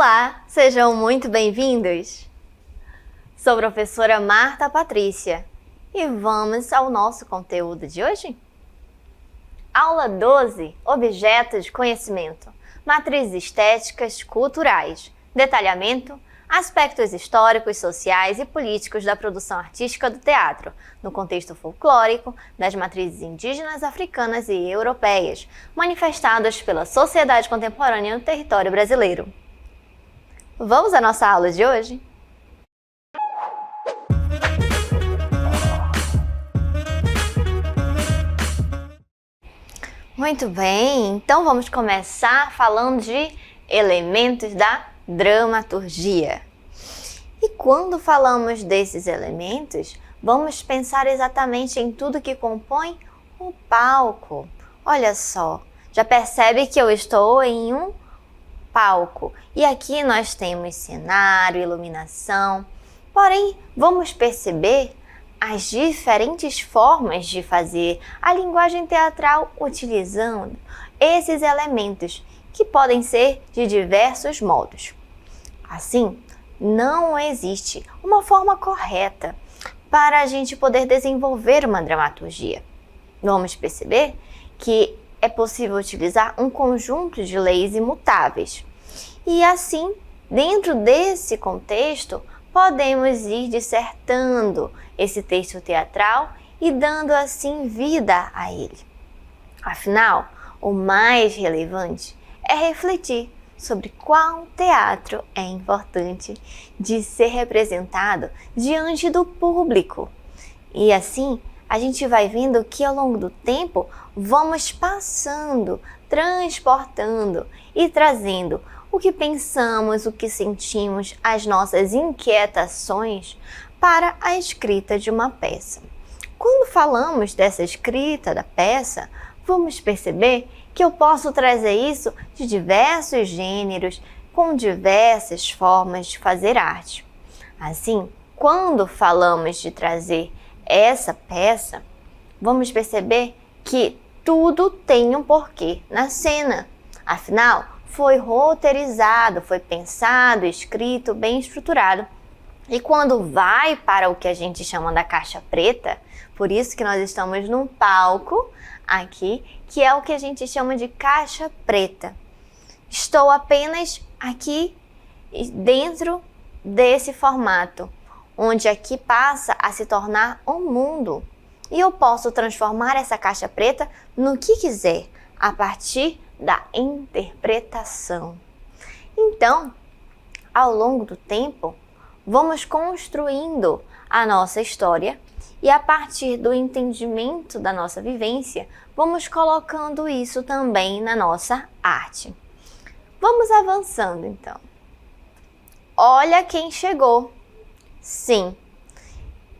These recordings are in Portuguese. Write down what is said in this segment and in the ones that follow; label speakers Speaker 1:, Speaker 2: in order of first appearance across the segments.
Speaker 1: Olá, sejam muito bem-vindos! Sou a professora Marta Patrícia e vamos ao nosso conteúdo de hoje? Aula 12, Objetos de Conhecimento, Matrizes Estéticas Culturais, Detalhamento, Aspectos históricos, sociais e políticos da produção artística do teatro, no contexto folclórico das matrizes indígenas, africanas e europeias, manifestadas pela sociedade contemporânea no território brasileiro. Vamos à nossa aula de hoje? Muito bem, então vamos começar falando de elementos da dramaturgia. E quando falamos desses elementos, vamos pensar exatamente em tudo que compõe o palco. Olha só, já percebe que eu estou em um palco e aqui nós temos cenário, iluminação, porém vamos perceber as diferentes formas de fazer a linguagem teatral utilizando esses elementos que podem ser de diversos modos. Assim, não existe uma forma correta para a gente poder desenvolver uma dramaturgia. Vamos perceber que é possível utilizar um conjunto de leis imutáveis. E assim, dentro desse contexto, podemos ir dissertando esse texto teatral e dando assim vida a ele. Afinal, o mais relevante é refletir sobre qual teatro é importante de ser representado diante do público. E assim, a gente vai vendo que ao longo do tempo vamos passando, transportando e trazendo o que pensamos, o que sentimos, as nossas inquietações para a escrita de uma peça. Quando falamos dessa escrita da peça, vamos perceber que eu posso trazer isso de diversos gêneros, com diversas formas de fazer arte. Assim, quando falamos de trazer essa peça, vamos perceber que tudo tem um porquê na cena. Afinal, foi roteirizado, foi pensado, escrito, bem estruturado. E quando vai para o que a gente chama da caixa preta, por isso que nós estamos num palco aqui, que é o que a gente chama de caixa preta. Estou apenas aqui dentro desse formato, onde aqui passa a se tornar um mundo. E eu posso transformar essa caixa preta no que quiser, a partir da interpretação. Então, ao longo do tempo, vamos construindo a nossa história e a partir do entendimento da nossa vivência, vamos colocando isso também na nossa arte. Vamos avançando então. Olha quem chegou! Sim,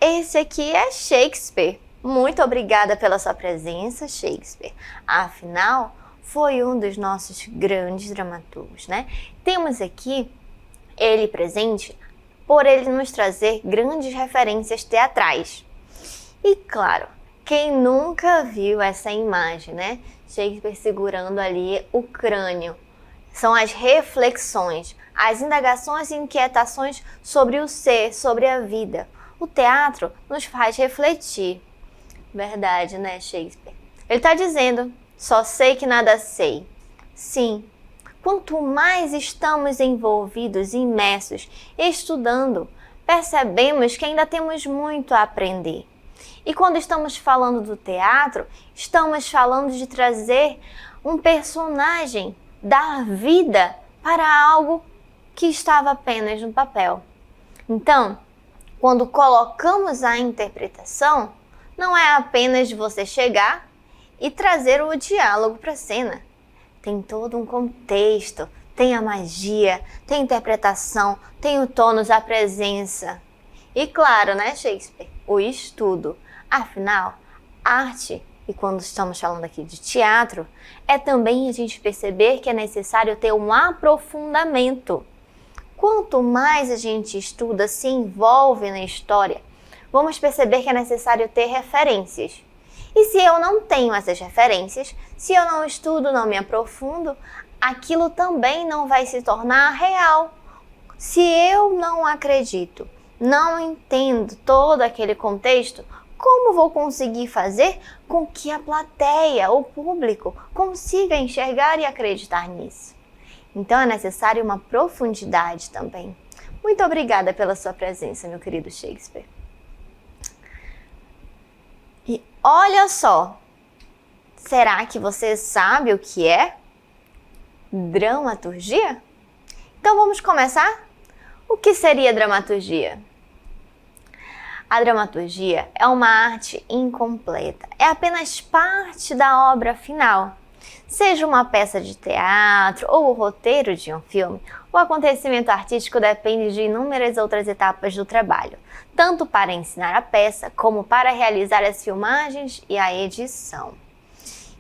Speaker 1: esse aqui é Shakespeare. Muito obrigada pela sua presença, Shakespeare. Afinal, foi um dos nossos grandes dramaturgos, né? Temos aqui ele presente por ele nos trazer grandes referências teatrais. E claro, quem nunca viu essa imagem, né? Shakespeare segurando ali o crânio. São as reflexões, as indagações e inquietações sobre o ser, sobre a vida. O teatro nos faz refletir. Verdade, né, Shakespeare? Ele está dizendo, só sei que nada sei. Sim, quanto mais estamos envolvidos, imersos, estudando, percebemos que ainda temos muito a aprender. E quando estamos falando do teatro, estamos falando de trazer um personagem da vida para algo que estava apenas no papel. Então, quando colocamos a interpretação, não é apenas de você chegar e trazer o diálogo para a cena. Tem todo um contexto, tem a magia, tem a interpretação, tem o tônus, a presença. E claro, né, Shakespeare? O estudo. Afinal, arte, e quando estamos falando aqui de teatro, é também a gente perceber que é necessário ter um aprofundamento. Quanto mais a gente estuda, se envolve na história, vamos perceber que é necessário ter referências. E se eu não tenho essas referências, se eu não estudo, não me aprofundo, aquilo também não vai se tornar real. Se eu não acredito, não entendo todo aquele contexto, como vou conseguir fazer com que a plateia, o público, consiga enxergar e acreditar nisso? Então é necessário uma profundidade também. Muito obrigada pela sua presença, meu querido Shakespeare. E olha só, será que você sabe o que é dramaturgia? Então vamos começar? O que seria dramaturgia? A dramaturgia é uma arte incompleta, é apenas parte da obra final. Seja uma peça de teatro ou o roteiro de um filme, o acontecimento artístico depende de inúmeras outras etapas do trabalho, tanto para ensinar a peça como para realizar as filmagens e a edição.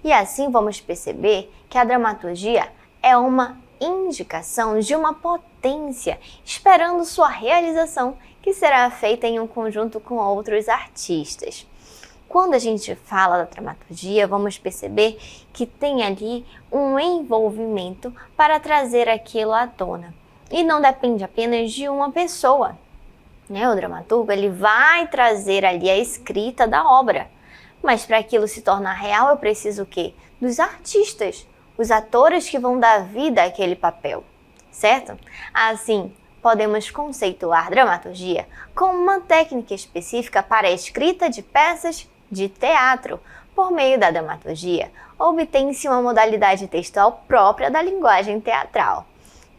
Speaker 1: E assim vamos perceber que a dramaturgia é uma indicação de uma potência esperando sua realização, que será feita em um conjunto com outros artistas. Quando a gente fala da dramaturgia, vamos perceber que tem ali um envolvimento para trazer aquilo à tona. E não depende apenas de uma pessoa, né? O dramaturgo ele vai trazer ali a escrita da obra. Mas para aquilo se tornar real, eu preciso o quê? Dos artistas, os atores que vão dar vida àquele papel, certo? Assim, podemos conceituar dramaturgia como uma técnica específica para a escrita de peças de teatro. Por meio da dramaturgia, obtém-se uma modalidade textual própria da linguagem teatral.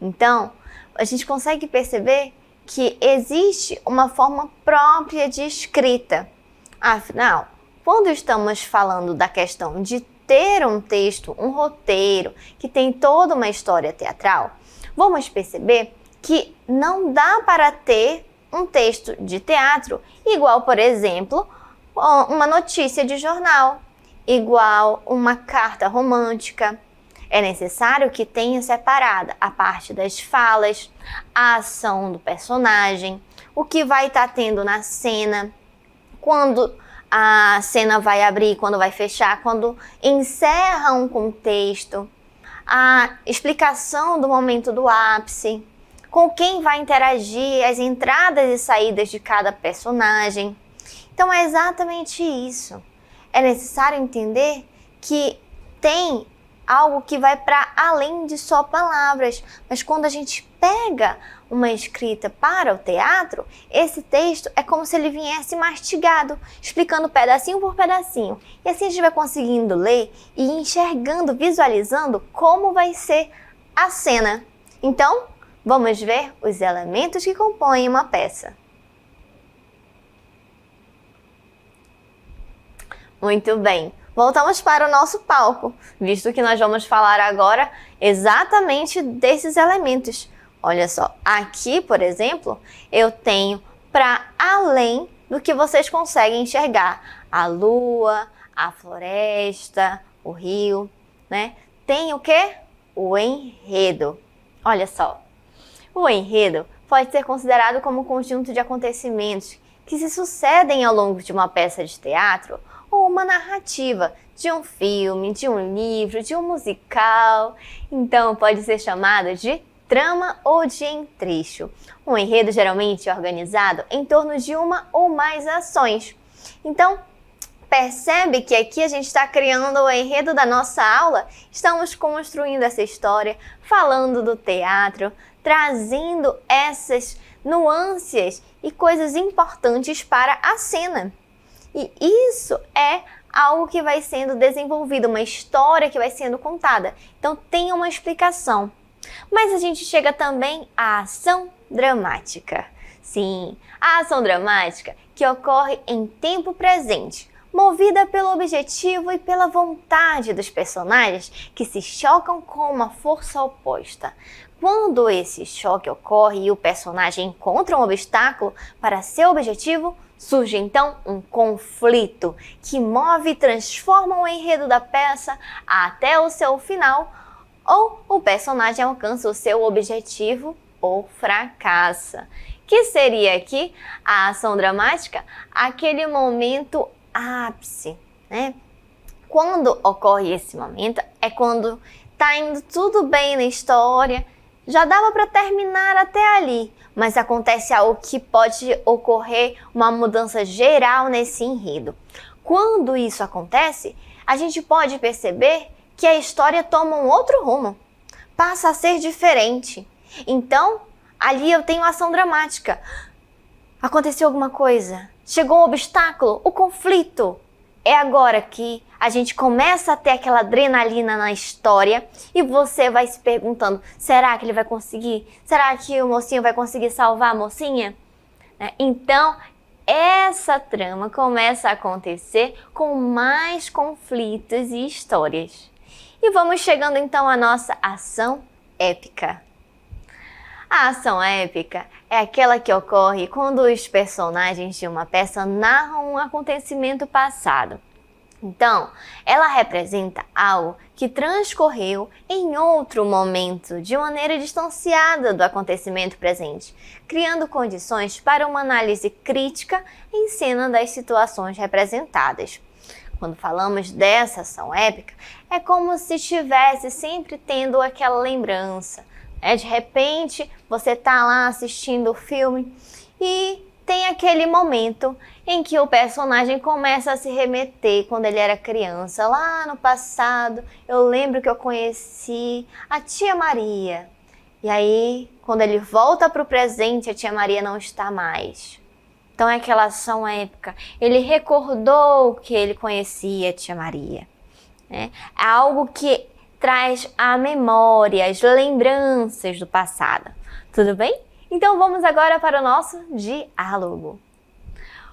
Speaker 1: Então, a gente consegue perceber que existe uma forma própria de escrita. Afinal, quando estamos falando da questão de ter um texto, um roteiro, que tem toda uma história teatral, vamos perceber que não dá para ter um texto de teatro igual, por exemplo, uma notícia de jornal, igual uma carta romântica. É necessário que tenha separada a parte das falas, a ação do personagem, o que vai estar tendo na cena, quando a cena vai abrir, quando vai fechar, quando encerra um contexto, a explicação do momento do ápice, com quem vai interagir, as entradas e saídas de cada personagem. Então é exatamente isso. É necessário entender que tem algo que vai para além de só palavras, mas quando a gente pega uma escrita para o teatro, esse texto é como se ele viesse mastigado, explicando pedacinho por pedacinho. E assim a gente vai conseguindo ler e enxergando, visualizando como vai ser a cena. Então, vamos ver os elementos que compõem uma peça. Muito bem, voltamos para o nosso palco, visto que nós vamos falar agora exatamente desses elementos. Olha só, aqui, por exemplo, eu tenho para além do que vocês conseguem enxergar. A lua, a floresta, o rio, né? Tem o quê? O enredo. Olha só, o enredo pode ser considerado como um conjunto de acontecimentos que se sucedem ao longo de uma peça de teatro ou uma narrativa de um filme, de um livro, de um musical. Então pode ser chamado de trama ou de entrecho. Um enredo geralmente é organizado em torno de uma ou mais ações. Então, percebe que aqui a gente está criando o enredo da nossa aula? Estamos construindo essa história, falando do teatro, trazendo essas nuances e coisas importantes para a cena. E isso é algo que vai sendo desenvolvido, uma história que vai sendo contada. Então tem uma explicação. Mas a gente chega também à ação dramática. Sim, a ação dramática que ocorre em tempo presente, movida pelo objetivo e pela vontade dos personagens que se chocam com uma força oposta. Quando esse choque ocorre e o personagem encontra um obstáculo para seu objetivo, surge então um conflito que move e transforma o enredo da peça até o seu final, ou o personagem alcança o seu objetivo ou fracassa. Que seria aqui a ação dramática? Aquele momento ápice, né? Quando ocorre esse momento é quando tá indo tudo bem na história, já dava para terminar até ali, mas acontece algo que pode ocorrer uma mudança geral nesse enredo. Quando isso acontece, a gente pode perceber que a história toma um outro rumo, passa a ser diferente. Então, ali eu tenho ação dramática. Aconteceu alguma coisa, chegou um obstáculo, o conflito. É agora que a gente começa a ter aquela adrenalina na história e você vai se perguntando, será que ele vai conseguir? Será que o mocinho vai conseguir salvar a mocinha? Então, essa trama começa a acontecer com mais conflitos e histórias. E vamos chegando então à nossa ação épica. A ação épica é aquela que ocorre quando os personagens de uma peça narram um acontecimento passado. Então, ela representa algo que transcorreu em outro momento, de maneira distanciada do acontecimento presente, criando condições para uma análise crítica em cena das situações representadas. Quando falamos dessa ação épica, é como se estivesse sempre tendo aquela lembrança. De repente, você está lá assistindo o filme e tem aquele momento em que o personagem começa a se remeter quando ele era criança. Lá no passado, eu lembro que eu conheci a tia Maria. E aí, quando ele volta para o presente, a tia Maria não está mais. Então é aquela ação épica. Ele recordou que ele conhecia a tia Maria. É algo que traz a memória, as lembranças do passado. Tudo bem? Então vamos agora para o nosso diálogo.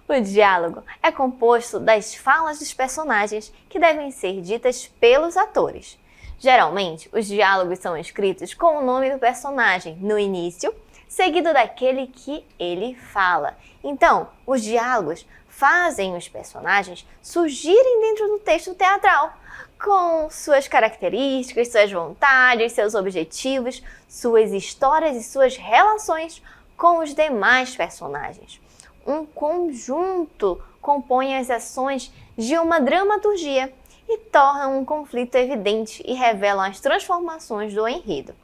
Speaker 1: O diálogo é composto das falas dos personagens que devem ser ditas pelos atores. Geralmente, os diálogos são escritos com o nome do personagem no início, seguido daquele que ele fala. Então, os diálogos fazem os personagens surgirem dentro do texto teatral, com suas características, suas vontades, seus objetivos, suas histórias e suas relações com os demais personagens. Um conjunto compõe as ações de uma dramaturgia e tornam um conflito evidente e revelam as transformações do enredo.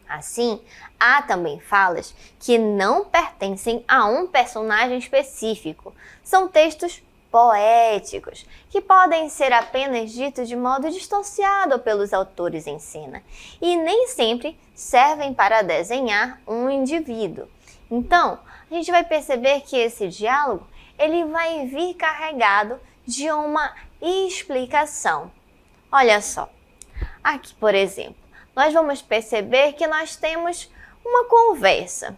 Speaker 1: Assim, há também falas que não pertencem a um personagem específico. São textos poéticos, que podem ser apenas ditos de modo distanciado pelos autores em cena, e nem sempre servem para desenhar um indivíduo. Então, a gente vai perceber que esse diálogo ele vai vir carregado de uma explicação. Olha só, aqui por exemplo, nós vamos perceber que nós temos uma conversa.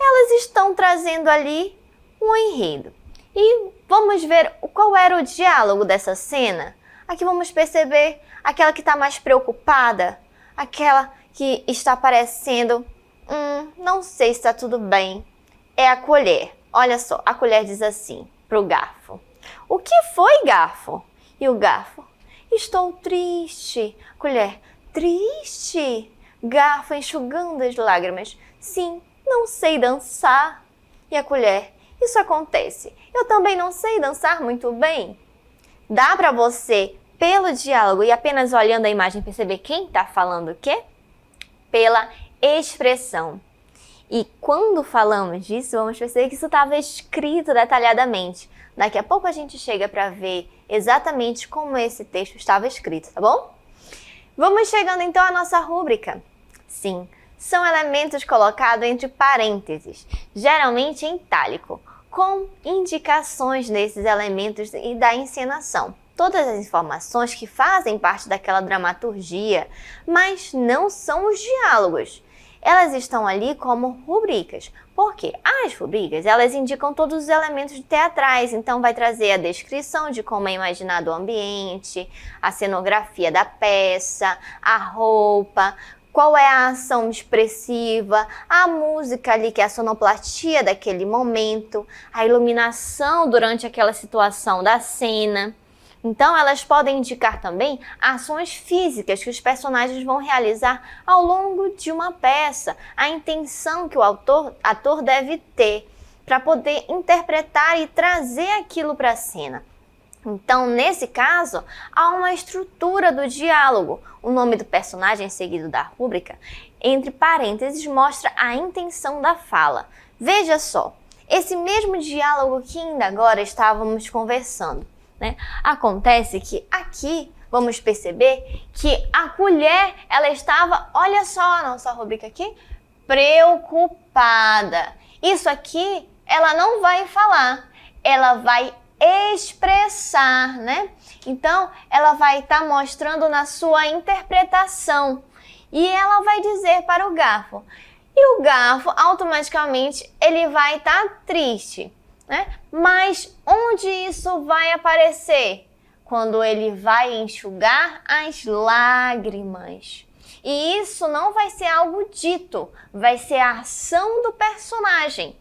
Speaker 1: Elas estão trazendo ali um enredo. E vamos ver qual era o diálogo dessa cena. Aqui vamos perceber aquela que está mais preocupada, aquela que está parecendo, não sei se está tudo bem. É a colher. Olha só, a colher diz assim para o garfo: "O que foi, garfo?" E o garfo: "Estou triste." Colher: "Triste?" Garfo enxugando as lágrimas: "Sim, não sei dançar." E a colher: "Isso acontece. Eu também não sei dançar muito bem." Dá para você, pelo diálogo e apenas olhando a imagem, perceber quem está falando o quê? Pela expressão. E quando falamos disso, vamos perceber que isso estava escrito detalhadamente. Daqui a pouco a gente chega para ver exatamente como esse texto estava escrito, tá bom? Vamos chegando então à nossa rúbrica. Sim, são elementos colocados entre parênteses, geralmente em itálico, com indicações desses elementos e da encenação. Todas as informações que fazem parte daquela dramaturgia, mas não são os diálogos. Elas estão ali como rubricas. Por quê? As rubricas, elas indicam todos os elementos teatrais, então vai trazer a descrição de como é imaginado o ambiente, a cenografia da peça, a roupa, qual é a ação expressiva, a música ali, que é a sonoplastia daquele momento, a iluminação durante aquela situação da cena. Então, elas podem indicar também ações físicas que os personagens vão realizar ao longo de uma peça, a intenção que o ator deve ter para poder interpretar e trazer aquilo para a cena. Então, nesse caso, há uma estrutura do diálogo. O nome do personagem seguido da rúbrica, entre parênteses, mostra a intenção da fala. Veja só, esse mesmo diálogo que ainda agora estávamos conversando, né? Acontece que aqui vamos perceber que a colher, ela estava, olha só a nossa rúbrica aqui, preocupada. Isso aqui, ela não vai falar, ela vai expressar, né? Então, ela vai estar mostrando na sua interpretação e ela vai dizer para o garfo. E o garfo, automaticamente, ele vai estar triste, né? Mas onde isso vai aparecer? Quando ele vai enxugar as lágrimas. E isso não vai ser algo dito, vai ser a ação do personagem.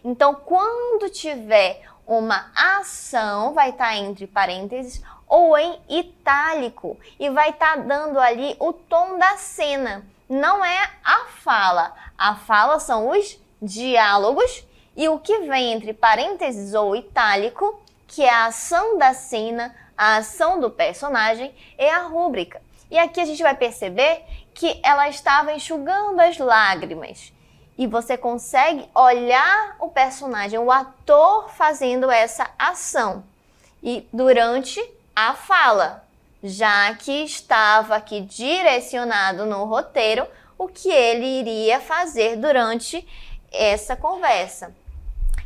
Speaker 1: Então, quando tiver uma ação, vai estar entre parênteses ou em itálico e vai estar dando ali o tom da cena. Não é a fala. A fala são os diálogos e o que vem entre parênteses ou itálico, que é a ação da cena, a ação do personagem, é a rúbrica. E aqui a gente vai perceber que ela estava enxugando as lágrimas. E você consegue olhar o personagem, o ator fazendo essa ação. E durante a fala, já que estava aqui direcionado no roteiro o que ele iria fazer durante essa conversa.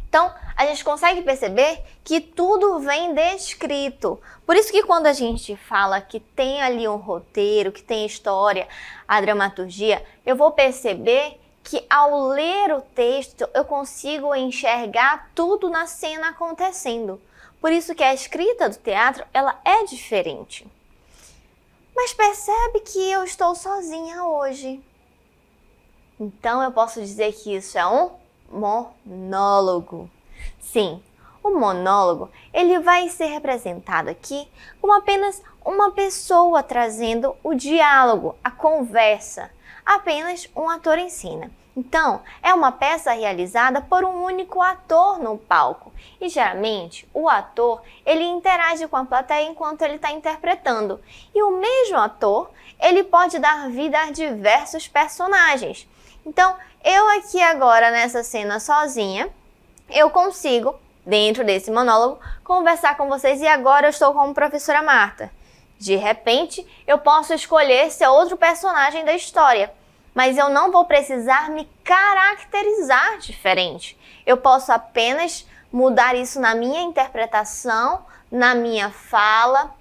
Speaker 1: Então, a gente consegue perceber que tudo vem descrito. Por isso que quando a gente fala que tem ali um roteiro, que tem história, a dramaturgia, eu vou perceber que ao ler o texto eu consigo enxergar tudo na cena acontecendo. Por isso que a escrita do teatro, ela é diferente. Mas percebe que eu estou sozinha hoje. Então eu posso dizer que isso é um monólogo. Sim, o monólogo, ele vai ser representado aqui como apenas uma pessoa trazendo o diálogo, a conversa. Apenas um ator ensina. Então, é uma peça realizada por um único ator no palco. E geralmente, o ator, ele interage com a plateia enquanto ele está interpretando. E o mesmo ator, ele pode dar vida a diversos personagens. Então, eu aqui agora nessa cena sozinha, eu consigo, dentro desse monólogo, conversar com vocês e agora eu estou como professora Marta. De repente, eu posso escolher ser outro personagem da história, mas eu não vou precisar me caracterizar diferente. Eu posso apenas mudar isso na minha interpretação, na minha fala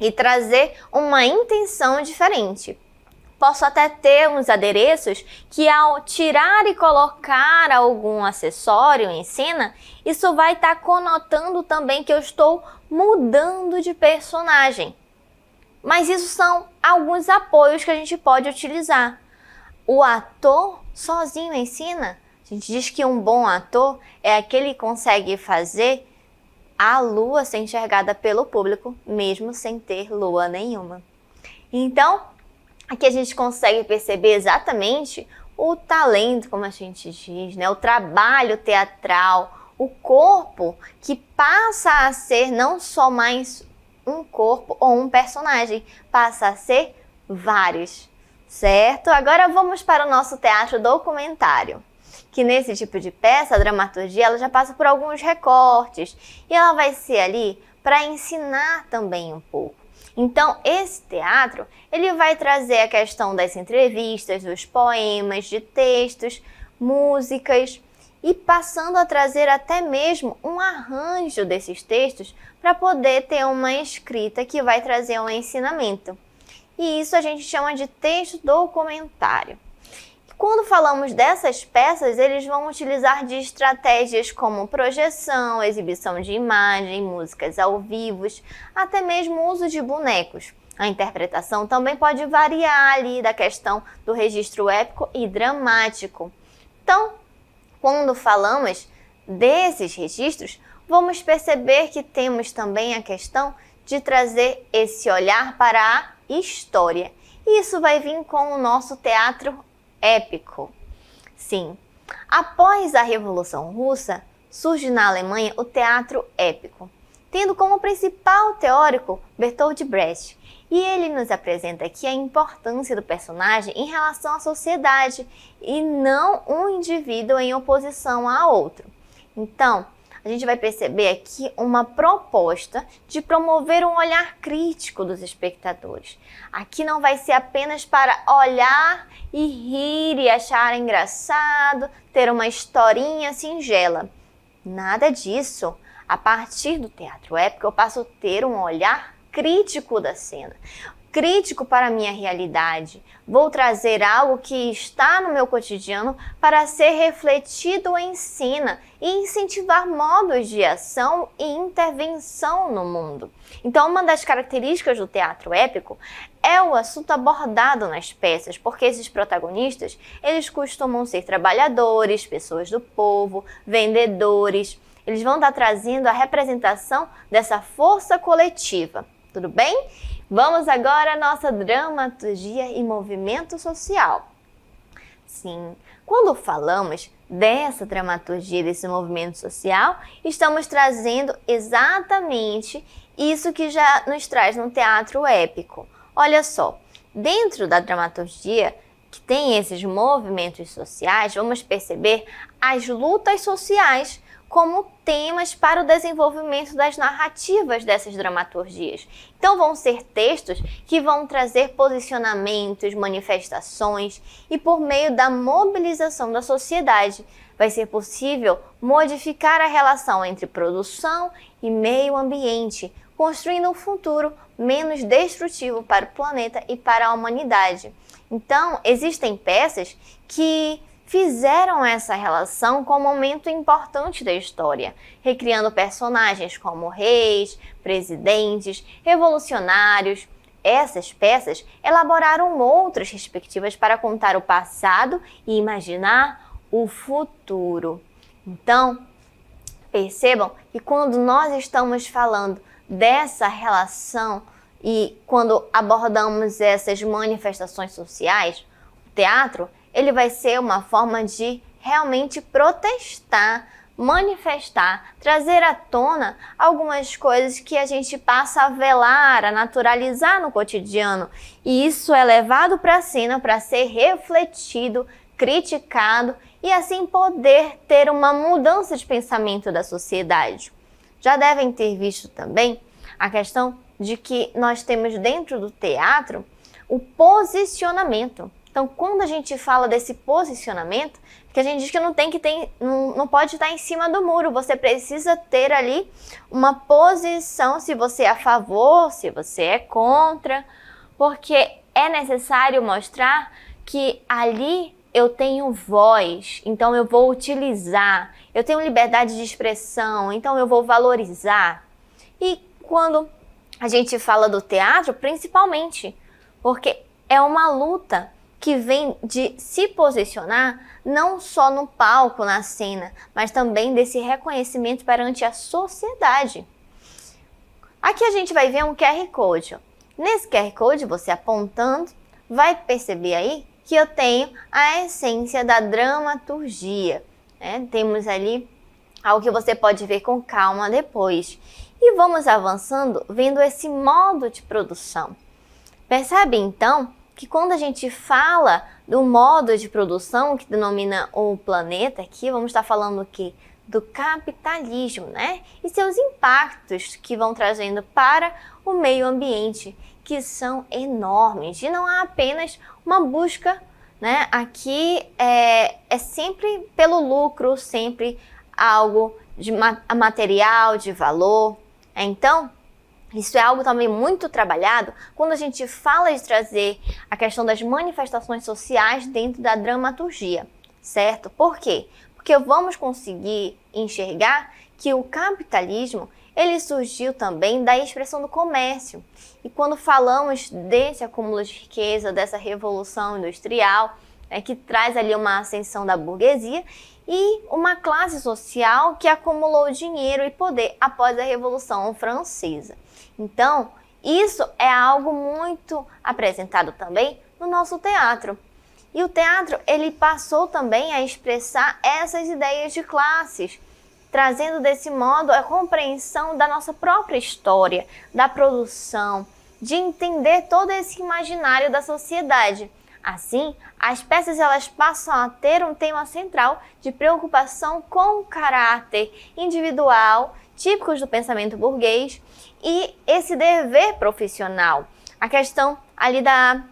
Speaker 1: e trazer uma intenção diferente. Posso até ter uns adereços que ao tirar e colocar algum acessório em cena, isso vai estar conotando também que eu estou mudando de personagem. Mas isso são alguns apoios que a gente pode utilizar. O ator sozinho ensina. A gente diz que um bom ator é aquele que consegue fazer a lua ser enxergada pelo público, mesmo sem ter lua nenhuma. Então, aqui a gente consegue perceber exatamente o talento, como a gente diz, né? O trabalho teatral, o corpo que passa a ser não só mais um corpo ou um personagem, passa a ser vários, certo? Agora vamos para o nosso teatro documentário, que nesse tipo de peça, a dramaturgia, ela já passa por alguns recortes e ela vai ser ali para ensinar também um pouco. Então, esse teatro, ele vai trazer a questão das entrevistas, dos poemas, de textos, músicas e passando a trazer até mesmo um arranjo desses textos para poder ter uma escrita que vai trazer um ensinamento. E isso a gente chama de texto documentário. Quando falamos dessas peças, eles vão utilizar de estratégias como projeção, exibição de imagem, músicas ao vivo, até mesmo o uso de bonecos. A interpretação também pode variar ali da questão do registro épico e dramático. Então, quando falamos desses registros, vamos perceber que temos também a questão de trazer esse olhar para a história. E isso vai vir com o nosso teatro épico. Sim, após a Revolução Russa, surge na Alemanha o teatro épico. tendo como principal teórico Bertolt Brecht. E ele nos apresenta aqui a importância do personagem em relação à sociedade e não um indivíduo em oposição a outro. Então, a gente vai perceber aqui uma proposta de promover um olhar crítico dos espectadores. Aqui não vai ser apenas para olhar e rir e achar engraçado, ter uma historinha singela. Nada disso. A partir do teatro épico, eu passo a ter um olhar crítico da cena, crítico para a minha realidade. Vou trazer algo que está no meu cotidiano para ser refletido em cena e incentivar modos de ação e intervenção no mundo. Então, uma das características do teatro épico é o assunto abordado nas peças, porque esses protagonistas, eles costumam ser trabalhadores, pessoas do povo, vendedores. Eles vão estar trazendo a representação dessa força coletiva. Tudo bem? Vamos agora à nossa dramaturgia e movimento social. Sim, quando falamos dessa dramaturgia, desse movimento social, estamos trazendo exatamente isso que já nos traz no teatro épico. Olha só, dentro da dramaturgia, que tem esses movimentos sociais, vamos perceber as lutas sociais como temas para o desenvolvimento das narrativas dessas dramaturgias. Então vão ser textos que vão trazer posicionamentos, manifestações e por meio da mobilização da sociedade vai ser possível modificar a relação entre produção e meio ambiente, construindo um futuro menos destrutivo para o planeta e para a humanidade. Então existem peças que fizeram essa relação com um momento importante da história, recriando personagens como reis, presidentes, revolucionários. Essas peças elaboraram outras perspectivas para contar o passado e imaginar o futuro. Então, percebam que quando nós estamos falando dessa relação e quando abordamos essas manifestações sociais, o teatro ele vai ser uma forma de realmente protestar, manifestar, trazer à tona algumas coisas que a gente passa a velar, a naturalizar no cotidiano. E isso é levado para a cena para ser refletido, criticado e assim poder ter uma mudança de pensamento da sociedade. Já devem ter visto também a questão de que nós temos dentro do teatro o posicionamento. Então, quando a gente fala desse posicionamento, que a gente diz que não pode estar em cima do muro, você precisa ter ali uma posição, se você é a favor, se você é contra, porque é necessário mostrar que ali eu tenho voz, então eu vou utilizar, eu tenho liberdade de expressão, então eu vou valorizar. E quando a gente fala do teatro, principalmente, porque é uma luta que vem de se posicionar não só no palco, na cena, mas também desse reconhecimento perante a sociedade. Aqui a gente vai ver um QR Code. Nesse QR Code, você apontando, vai perceber aí que eu tenho a essência da dramaturgia. Temos ali algo que você pode ver com calma depois. E vamos avançando, vendo esse modo de produção. Percebe então que quando a gente fala do modo de produção que denomina o planeta aqui, vamos estar falando o quê? Do capitalismo, E seus impactos que vão trazendo para o meio ambiente, que são enormes. E não há apenas uma busca, Aqui é sempre pelo lucro, sempre algo de material, de valor. Então, isso é algo também muito trabalhado quando a gente fala de trazer a questão das manifestações sociais dentro da dramaturgia, certo? Por quê? Porque vamos conseguir enxergar que o capitalismo, ele surgiu também da expressão do comércio. E quando falamos desse acúmulo de riqueza, dessa revolução industrial, que traz ali uma ascensão da burguesia e uma classe social que acumulou dinheiro e poder após a Revolução Francesa. Então, isso é algo muito apresentado também no nosso teatro. E o teatro, ele passou também a expressar essas ideias de classes, trazendo desse modo a compreensão da nossa própria história, da produção, de entender todo esse imaginário da sociedade. Assim, as peças elas passam a ter um tema central de preocupação com o caráter individual, típicos do pensamento burguês, e esse dever profissional. A questão ali da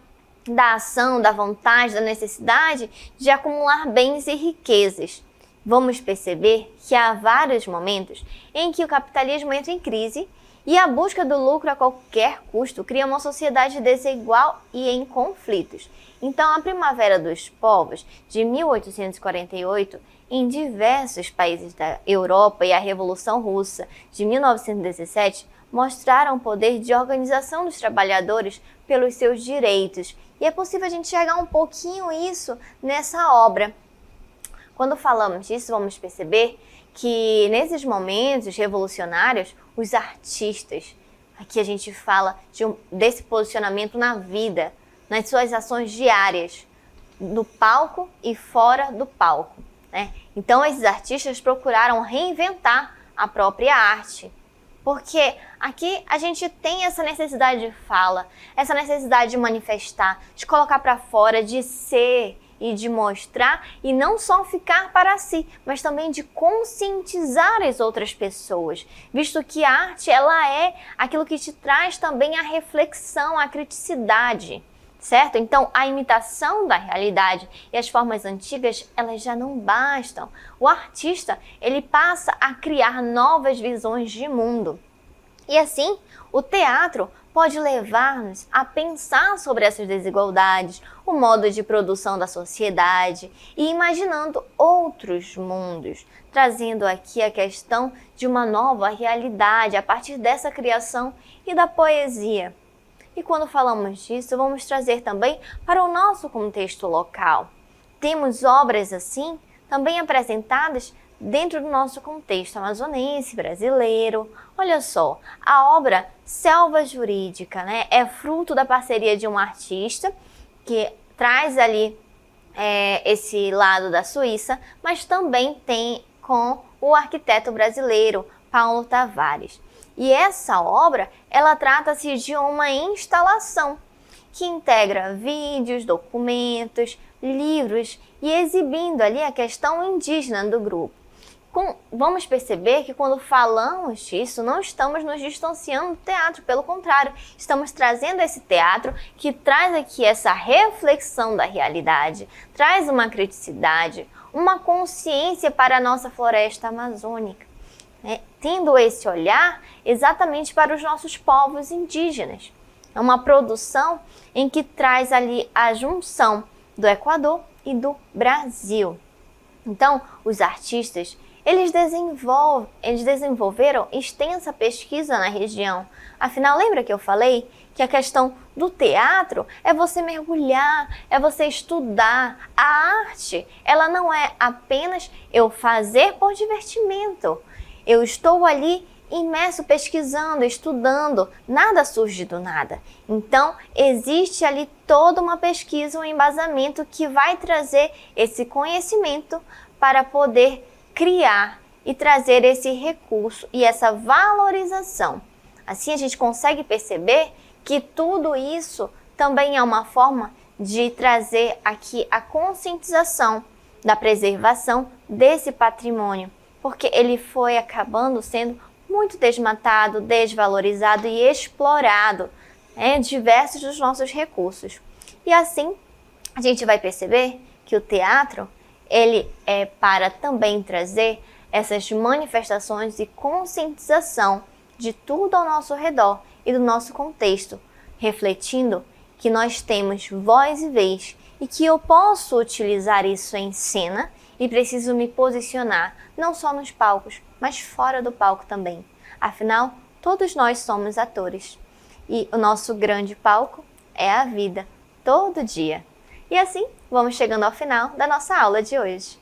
Speaker 1: ação, da vontade, da necessidade de acumular bens e riquezas. Vamos perceber que há vários momentos em que o capitalismo entra em crise e a busca do lucro a qualquer custo cria uma sociedade desigual e em conflitos. Então, a Primavera dos Povos, de 1848, em diversos países da Europa, e a Revolução Russa, de 1917, mostraram o poder de organização dos trabalhadores pelos seus direitos. E é possível a gente enxergar um pouquinho isso nessa obra. Quando falamos disso, vamos perceber que nesses momentos revolucionários, os artistas, aqui a gente fala desse posicionamento na vida, nas suas ações diárias, no palco e fora do palco, né? Então, esses artistas procuraram reinventar a própria arte. Porque aqui a gente tem essa necessidade de fala, essa necessidade de manifestar, de colocar para fora, de ser e de mostrar, e não só ficar para si, mas também de conscientizar as outras pessoas, visto que a arte ela é aquilo que te traz também a reflexão, a criticidade, certo? Então, a imitação da realidade e as formas antigas, elas já não bastam. O artista, ele passa a criar novas visões de mundo. E assim, o teatro pode levar-nos a pensar sobre essas desigualdades, o modo de produção da sociedade e imaginando outros mundos, trazendo aqui a questão de uma nova realidade a partir dessa criação e da poesia. E quando falamos disso, vamos trazer também para o nosso contexto local. Temos obras assim, também apresentadas dentro do nosso contexto amazonense, brasileiro. Olha só, a obra Selva Jurídica, né, é fruto da parceria de um artista que traz ali esse lado da Suíça, mas também tem com o arquiteto brasileiro Paulo Tavares. E essa obra, ela trata-se de uma instalação que integra vídeos, documentos, livros e exibindo ali a questão indígena do grupo. Vamos perceber que quando falamos disso, não estamos nos distanciando do teatro, pelo contrário, estamos trazendo esse teatro que traz aqui essa reflexão da realidade, traz uma criticidade, uma consciência para a nossa floresta amazônica, né? Tendo esse olhar exatamente para os nossos povos indígenas. É uma produção em que traz ali a junção do Equador e do Brasil. Então, os artistas, eles desenvolveram extensa pesquisa na região. Afinal, lembra que eu falei que a questão do teatro é você mergulhar, é você estudar. A arte, ela não é apenas eu fazer por divertimento. Eu estou ali imerso, pesquisando, estudando, nada surge do nada. Então, existe ali toda uma pesquisa, um embasamento que vai trazer esse conhecimento para poder criar e trazer esse recurso e essa valorização. Assim, a gente consegue perceber que tudo isso também é uma forma de trazer aqui a conscientização da preservação desse patrimônio, porque ele foi acabando sendo muito desmatado, desvalorizado e explorado, diversos dos nossos recursos. E assim, a gente vai perceber que o teatro, ele é para também trazer essas manifestações e conscientização de tudo ao nosso redor e do nosso contexto, refletindo que nós temos voz e vez e que eu posso utilizar isso em cena e preciso me posicionar não só nos palcos, mas fora do palco também. Afinal, todos nós somos atores e o nosso grande palco é a vida, todo dia. E assim, vamos chegando ao final da nossa aula de hoje.